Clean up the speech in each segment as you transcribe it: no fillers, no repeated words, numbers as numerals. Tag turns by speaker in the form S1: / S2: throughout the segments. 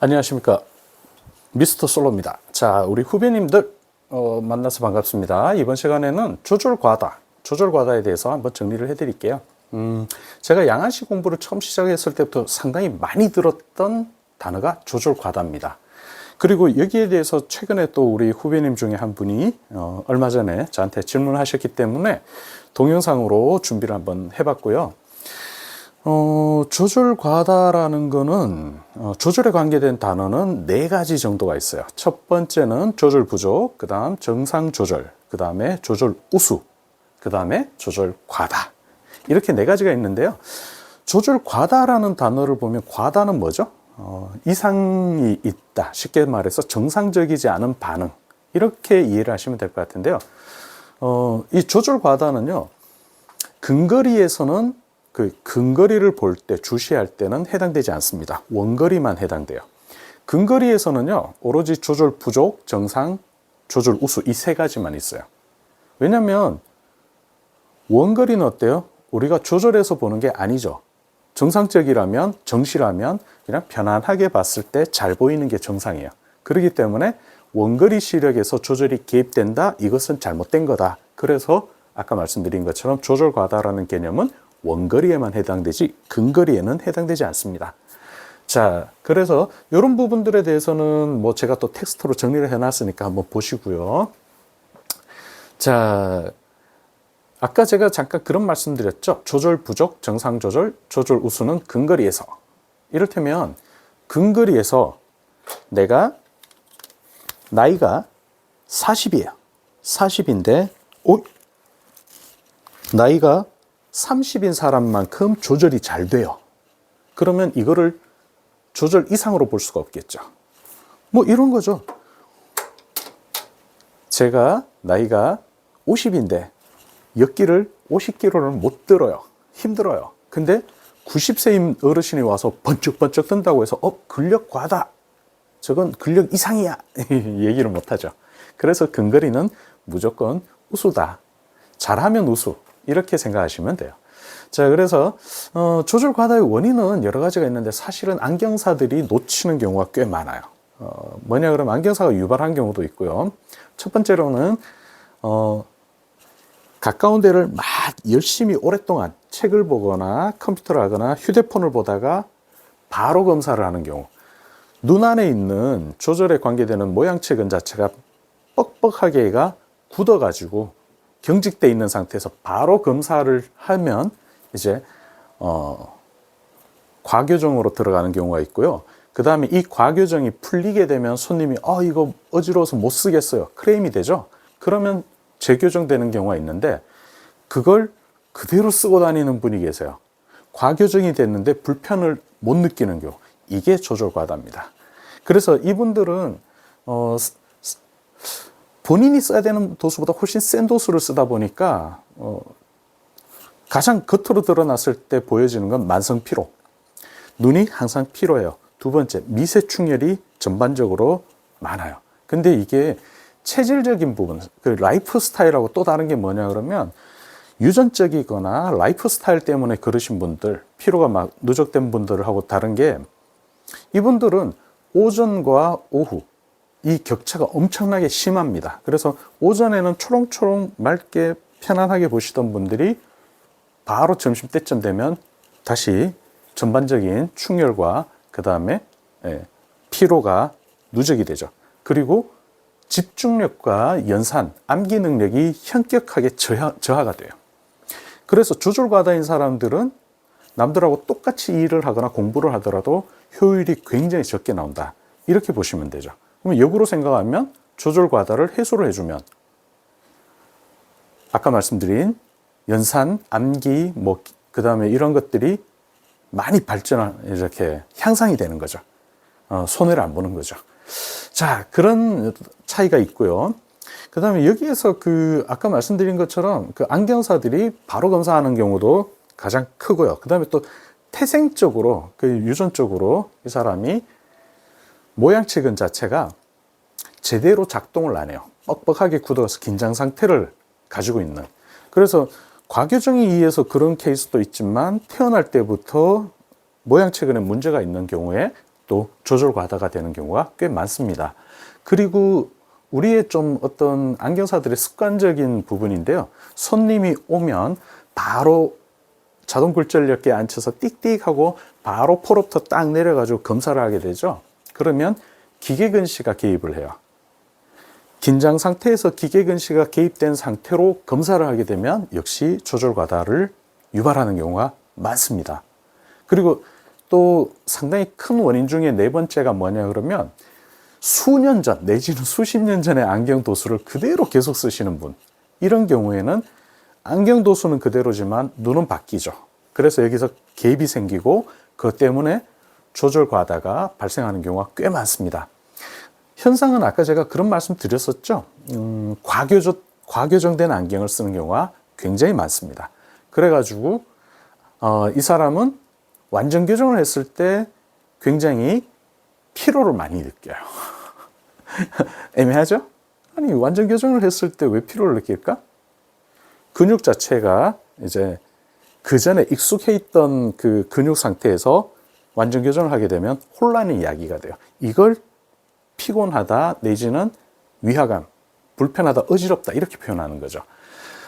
S1: 안녕하십니까, 미스터 솔로입니다. 자, 우리 후배님들 만나서 반갑습니다. 이번 시간에는 조절과다에 대해서 한번 정리를 해드릴게요. 제가 양아시 공부를 처음 시작했을 때부터 상당히 많이 들었던 단어가 조절과다입니다. 그리고 여기에 대해서 최근에 또 우리 후배님 중에 한 분이 얼마 전에 저한테 질문하셨기 때문에 동영상으로 준비를 한번 해봤고요. 조절과다라는 거는 조절에 관계된 단어는 4가지 정도가 있어요. 첫 번째는 조절 부족, 그 다음 정상 조절, 그 다음에 조절 우수, 그 다음에 조절 과다. 이렇게 4가지가 있는데요. 조절 과다라는 단어를 보면 과다는 뭐죠? 이상이 있다. 쉽게 말해서 정상적이지 않은 반응. 이렇게 이해를 하시면 될 것 같은데요. 이 조절 과다는요, 근거리에서는 그 근거리를 볼 때, 주시할 때는 해당되지 않습니다. 원거리만 해당돼요. 근거리에서는요, 오로지 조절 부족, 정상, 조절 우수 이 3가지만 있어요. 왜냐하면 원거리는 어때요? 우리가 조절해서 보는 게 아니죠. 정상적이라면, 정시라면 그냥 편안하게 봤을 때 잘 보이는 게 정상이에요. 그렇기 때문에 원거리 시력에서 조절이 개입된다? 이것은 잘못된 거다. 그래서 아까 말씀드린 것처럼 조절 과다라는 개념은 원거리에만 해당되지 근거리에는 해당되지 않습니다. 자, 그래서 이런 부분들에 대해서는 뭐 제가 또 텍스트로 정리를 해놨으니까 한번 보시고요. 자, 아까 제가 잠깐 그런 말씀 드렸죠. 조절 부족, 정상 조절, 조절 우수는 근거리에서. 이를테면 근거리에서 내가 나이가 40이에요. 40인데 나이가 30인 사람만큼 조절이 잘 돼요. 그러면 이거를 조절 이상으로 볼 수가 없겠죠. 뭐 이런 거죠. 제가 나이가 50인데 역기를 50km를 못 들어요. 힘들어요. 근데 90세인 어르신이 와서 번쩍번쩍 든다고 해서 근력 과다. 저건 근력 이상이야. 얘기를 못 하죠. 그래서 근거리는 무조건 우수다. 잘하면 우수. 이렇게 생각하시면 돼요. 자, 그래서 조절 과다의 원인은 여러 가지가 있는데 사실은 안경사들이 놓치는 경우가 꽤 많아요. 뭐냐 그러면 안경사가 유발한 경우도 있고요. 첫 번째로는 가까운 데를 막 열심히 오랫동안 책을 보거나 컴퓨터를 하거나 휴대폰을 보다가 바로 검사를 하는 경우, 눈 안에 있는 조절에 관계되는 모양체근 자체가 뻑뻑하게가 굳어가지고 경직돼 있는 상태에서 바로 검사를 하면 이제 과교정으로 들어가는 경우가 있고요. 그 다음에 이 과교정이 풀리게 되면 손님이 이거 어지러워서 못 쓰겠어요. 크레임이 되죠. 그러면 재교정되는 경우가 있는데 그걸 그대로 쓰고 다니는 분이 계세요. 과교정이 됐는데 불편을 못 느끼는 경우. 이게 조절과다입니다. 그래서 이분들은 본인이 써야 되는 도수보다 훨씬 센 도수를 쓰다 보니까 가장 겉으로 드러났을 때 보여지는 건 만성 피로. 눈이 항상 피로해요. 두 번째, 미세충혈이 전반적으로 많아요. 근데 이게 체질적인 부분, 그 라이프 스타일하고 또 다른 게 뭐냐 그러면 유전적이거나 라이프 스타일 때문에 그러신 분들, 피로가 막 누적된 분들하고 다른 게 이분들은 오전과 오후 이 격차가 엄청나게 심합니다. 그래서 오전에는 초롱초롱 맑게 편안하게 보시던 분들이 바로 점심때쯤 되면 다시 전반적인 충혈과 그 다음에 피로가 누적이 되죠. 그리고 집중력과 연산, 암기 능력이 현격하게 저하가 돼요. 그래서 조절과다인 사람들은 남들하고 똑같이 일을 하거나 공부를 하더라도 효율이 굉장히 적게 나온다. 이렇게 보시면 되죠. 그럼 역으로 생각하면 조절 과다를 해소를 해주면 아까 말씀드린 연산, 암기, 그 다음에 이런 것들이 많이 이렇게 향상이 되는 거죠. 손해를 안 보는 거죠. 자, 그런 차이가 있고요. 그 다음에 여기에서 아까 말씀드린 것처럼 안경사들이 바로 검사하는 경우도 가장 크고요. 그 다음에 또 태생적으로, 유전적으로 이 사람이 모양체근 자체가 제대로 작동을 안 해요. 뻑뻑하게 굳어서 긴장 상태를 가지고 있는. 그래서 과교정에 의해서 그런 케이스도 있지만 태어날 때부터 모양체근에 문제가 있는 경우에 또 조절 과다가 되는 경우가 꽤 많습니다. 그리고 우리의 좀 어떤 안경사들의 습관적인 부분인데요. 손님이 오면 바로 자동 굴절력기에 앉혀서 띡띡 하고 바로 폴업터 딱 내려가지고 검사를 하게 되죠. 그러면 기계근시가 개입을 해요. 긴장 상태에서 기계근시가 개입된 상태로 검사를 하게 되면 역시 조절 과다를 유발하는 경우가 많습니다. 그리고 또 상당히 큰 원인 중에 네 번째가 뭐냐 그러면 수년 전 내지는 수십 년 전의 안경 도수를 그대로 계속 쓰시는 분, 이런 경우에는 안경 도수는 그대로지만 눈은 바뀌죠. 그래서 여기서 갭이 생기고 그것 때문에 조절 과다가 발생하는 경우가 꽤 많습니다. 현상은 아까 제가 그런 말씀 드렸었죠. 과교정된 안경을 쓰는 경우가 굉장히 많습니다. 그래가지고 이 사람은 완전 교정을 했을 때 굉장히 피로를 많이 느껴요. 애매하죠? 아니, 완전 교정을 했을 때 왜 피로를 느낄까? 근육 자체가 이제 그 전에 익숙해 있던 그 근육 상태에서 완전 교정을 하게 되면 혼란이 야기가 돼요. 이걸 피곤하다 내지는 위화감, 불편하다, 어지럽다 이렇게 표현하는 거죠.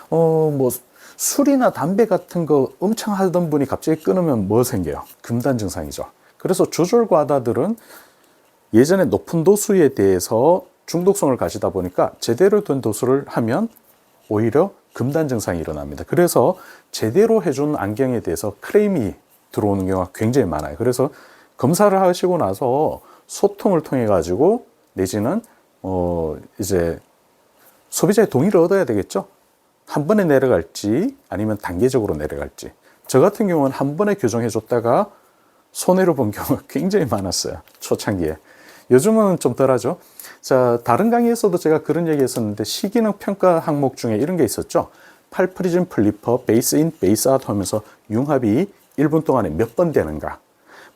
S1: 뭐 술이나 담배 같은 거 엄청 하던 분이 갑자기 끊으면 뭐 생겨요? 금단 증상이죠. 그래서 조절 과다들은 예전에 높은 도수에 대해서 중독성을 가지다 보니까 제대로 된 도수를 하면 오히려 금단 증상이 일어납니다. 그래서 제대로 해준 안경에 대해서 클레임이 들어오는 경우가 굉장히 많아요. 그래서 검사를 하시고 나서 소통을 통해 가지고 내지는 이제 소비자의 동의를 얻어야 되겠죠. 한 번에 내려갈지 아니면 단계적으로 내려갈지. 저 같은 경우는 한 번에 교정해 줬다가 손해를 본 경우가 굉장히 많았어요. 초창기에. 요즘은 좀 덜하죠. 자, 다른 강의에서도 제가 그런 얘기 했었는데 시기능 평가 항목 중에 이런 게 있었죠. 팔프리즘 플리퍼, 베이스 인, 베이스 아웃 하면서 융합이 1분 동안에 몇 번 되는가.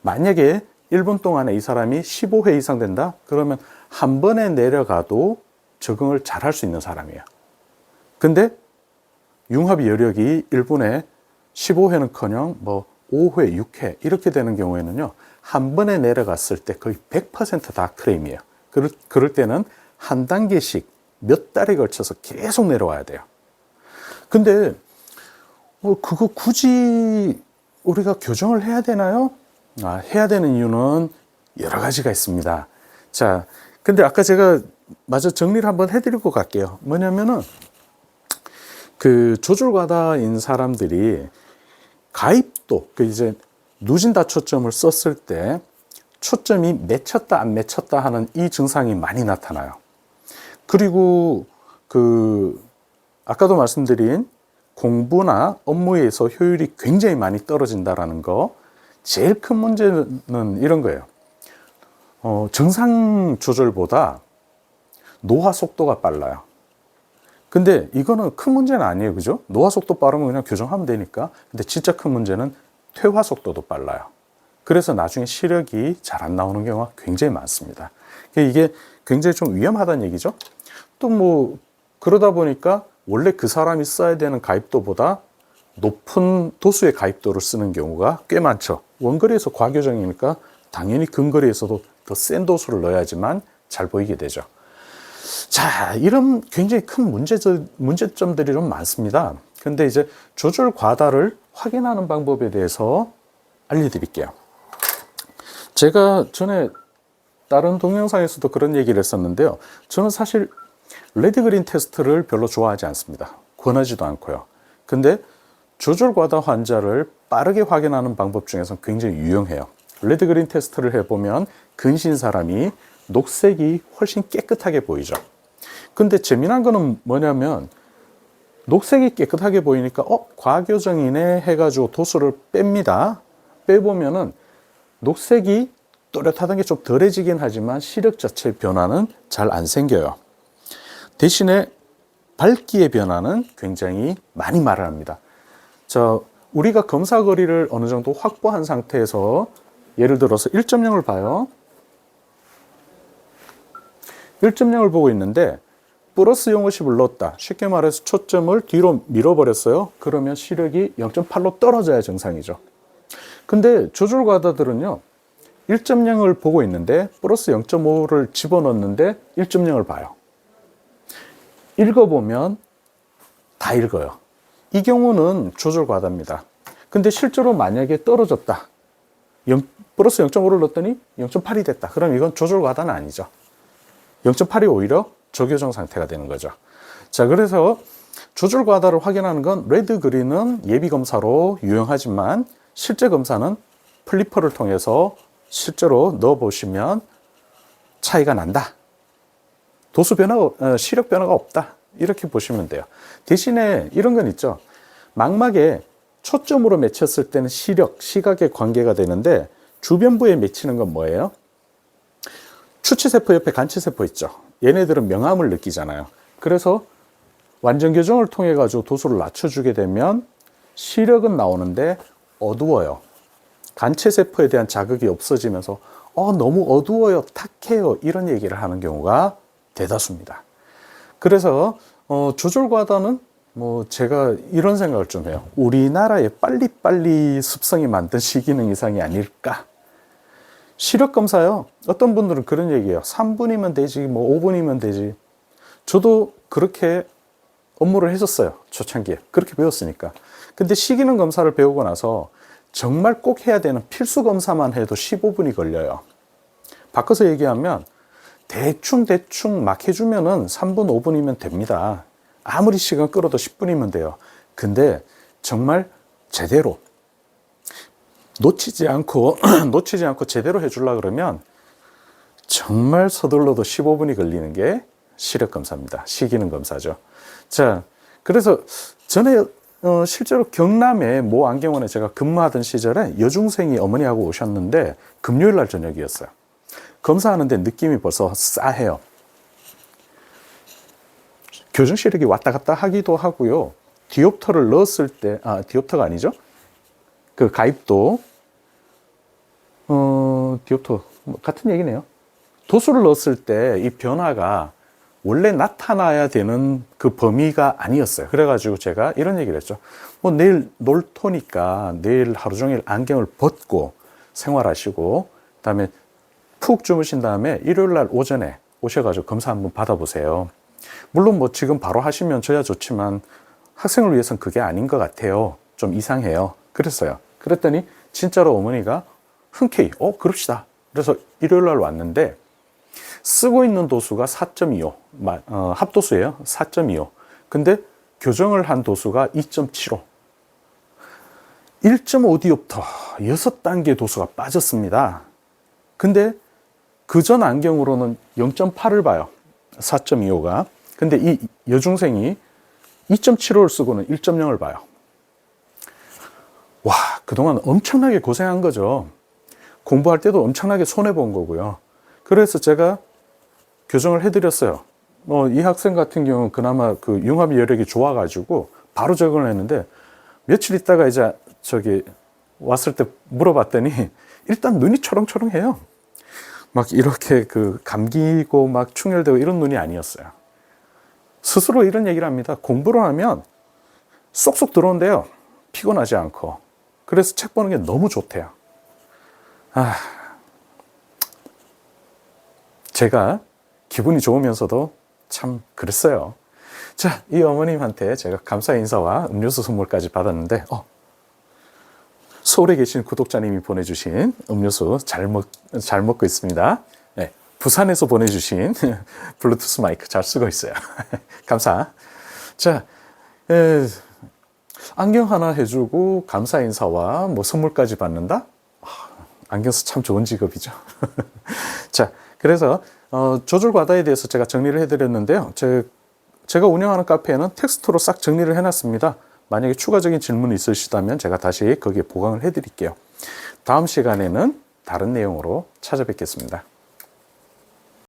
S1: 만약에 1분 동안에 이 사람이 15회 이상 된다? 그러면 한 번에 내려가도 적응을 잘 할 수 있는 사람이에요. 근데 융합이 여력이 1분에 15회는커녕 뭐 5회, 6회 이렇게 되는 경우에는요. 한 번에 내려갔을 때 거의 100% 클레임이에요. 그럴 때는 한 단계씩 몇 달에 걸쳐서 계속 내려와야 돼요. 근데 그거 굳이 우리가 교정을 해야 되나요? 해야 되는 이유는 여러 가지가 있습니다. 자, 근데 아까 제가 마저 정리를 한번 해드리고 갈게요. 뭐냐면은 그 조절 과다인 사람들이 가입도 이제 누진다 초점을 썼을 때 초점이 맺혔다 안 맺혔다 하는 이 증상이 많이 나타나요. 그리고 아까도 말씀드린 공부나 업무에서 효율이 굉장히 많이 떨어진다라는 거. 제일 큰 문제는 이런 거예요. 정상 조절보다 노화 속도가 빨라요. 근데 이거는 큰 문제는 아니에요. 그죠? 노화 속도 빠르면 그냥 교정하면 되니까. 근데 진짜 큰 문제는 퇴화 속도도 빨라요. 그래서 나중에 시력이 잘 안 나오는 경우가 굉장히 많습니다. 이게 굉장히 좀 위험하다는 얘기죠. 또 뭐 그러다 보니까 원래 그 사람이 써야 되는 가입도보다 높은 도수의 가입도를 쓰는 경우가 꽤 많죠. 원거리에서 과교정이니까 당연히 근거리에서도 더 센 도수를 넣어야지만 잘 보이게 되죠. 자, 이런 굉장히 큰 문제점들이 좀 많습니다. 근데 이제 조절 과다를 확인하는 방법에 대해서 알려드릴게요. 제가 전에 다른 동영상에서도 그런 얘기를 했었는데요. 저는 사실 레드 그린 테스트를 별로 좋아하지 않습니다. 권하지도 않고요. 근데 조절 과다 환자를 빠르게 확인하는 방법 중에서 굉장히 유용해요. 레드 그린 테스트를 해보면 근신 사람이 녹색이 훨씬 깨끗하게 보이죠. 근데 재미난 거는 뭐냐면 녹색이 깨끗하게 보이니까 과교정이네 해가지고 도수를 뺍니다. 빼보면은 녹색이 또렷하던 게 좀 덜해지긴 하지만 시력 자체의 변화는 잘 안 생겨요. 대신에 밝기의 변화는 굉장히 많이 말을 합니다. 자, 우리가 검사 거리를 어느 정도 확보한 상태에서 예를 들어서 1.0을 봐요. 1.0을 보고 있는데 플러스 0.50을 넣었다. 쉽게 말해서 초점을 뒤로 밀어버렸어요. 그러면 시력이 0.8로 떨어져야 정상이죠. 근데 조절 과다들은요. 1.0을 보고 있는데 플러스 0.5를 집어넣는데 1.0을 봐요. 읽어보면 다 읽어요. 이 경우는 조절 과다입니다. 근데 실제로 만약에 떨어졌다. 플러스 0.5를 넣었더니 0.8이 됐다. 그럼 이건 조절 과다는 아니죠. 0.8이 오히려 저교정 상태가 되는 거죠. 자, 그래서 조절 과다를 확인하는 건 레드, 그린은 예비 검사로 유용하지만 실제 검사는 플리퍼를 통해서 실제로 넣어보시면 차이가 난다. 도수 변화가, 시력 변화가 없다. 이렇게 보시면 돼요. 대신에 이런 건 있죠. 망막에 초점으로 맺혔을 때는 시력, 시각에 관계가 되는데 주변부에 맺히는 건 뭐예요? 추치세포 옆에 간치세포 있죠. 얘네들은 명암을 느끼잖아요. 그래서 완전 교정을 통해 가지고 도수를 낮춰주게 되면 시력은 나오는데 어두워요. 간체세포에 대한 자극이 없어지면서 너무 어두워요, 탁해요, 이런 얘기를 하는 경우가 대다수입니다. 그래서 조절 과다는 제가 이런 생각을 좀 해요. 우리나라의 빨리빨리 습성이 만든 시기능 이상이 아닐까. 시력 검사요. 어떤 분들은 그런 얘기해요. 3분이면 되지, 5분이면 되지. 저도 그렇게 업무를 했었어요. 초창기에. 그렇게 배웠으니까. 근데 시기능 검사를 배우고 나서 정말 꼭 해야 되는 필수 검사만 해도 15분이 걸려요. 바꿔서 얘기하면 대충 막 해주면은 3분, 5분이면 됩니다. 아무리 시간 끌어도 10분이면 돼요. 근데 정말 제대로 놓치지 않고 제대로 해주려고 그러면 정말 서둘러도 15분이 걸리는 게 시력 검사입니다. 시기능 검사죠. 자, 그래서 전에 실제로 경남의 모 안경원에 제가 근무하던 시절에 여중생이 어머니하고 오셨는데 금요일 날 저녁이었어요. 검사하는데 느낌이 벌써 싸해요. 교정 시력이 왔다 갔다 하기도 하고요. 디옵터를 넣었을 때, 디옵터가 아니죠. 그 가입도, 디옵터, 같은 얘기네요. 도수를 넣었을 때 이 변화가 원래 나타나야 되는 그 범위가 아니었어요. 그래가지고 제가 이런 얘기를 했죠. 내일 놀토니까 내일 하루 종일 안경을 벗고 생활하시고, 그 다음에 푹 주무신 다음에 일요일 날 오전에 오셔가지고 검사 한번 받아보세요. 물론 지금 바로 하시면 저야 좋지만 학생을 위해서는 그게 아닌 것 같아요. 좀 이상해요. 그랬어요. 그랬더니 진짜로 어머니가 흔쾌히 그럽시다. 그래서 일요일 날 왔는데 쓰고 있는 도수가 4.25, 합도수예요. 4.25. 근데 교정을 한 도수가 2.75. 1.5디옵터, 6단계 도수가 빠졌습니다. 근데 그 전 안경으로는 0.8을 봐요. 4.25가. 근데 이 여중생이 2.75를 쓰고는 1.0을 봐요. 와, 그동안 엄청나게 고생한 거죠. 공부할 때도 엄청나게 손해본 거고요. 그래서 제가 교정을 해드렸어요. 이 학생 같은 경우는 그나마 그 융합 여력이 좋아가지고 바로 적응을 했는데 며칠 있다가 이제 왔을 때 물어봤더니 일단 눈이 초롱초롱해요. 막 이렇게 감기고 막 충혈되고 이런 눈이 아니었어요. 스스로 이런 얘기를 합니다. 공부를 하면 쏙쏙 들어온대요. 피곤하지 않고. 그래서 책 보는 게 너무 좋대요. 제가 기분이 좋으면서도 참 그랬어요. 자, 이 어머님한테 제가 감사 인사와 음료수 선물까지 받았는데 서울에 계신 구독자님이 보내주신 음료수 잘 먹고 있습니다. 네, 부산에서 보내주신 블루투스 마이크 잘 쓰고 있어요. 감사. 자, 안경 하나 해주고 감사 인사와 선물까지 받는다? 안경수 참 좋은 직업이죠. 자, 그래서 조절 과다에 대해서 제가 정리를 해드렸는데요. 제가 운영하는 카페에는 텍스트로 싹 정리를 해놨습니다. 만약에 추가적인 질문이 있으시다면 제가 다시 거기에 보강을 해드릴게요. 다음 시간에는 다른 내용으로 찾아뵙겠습니다.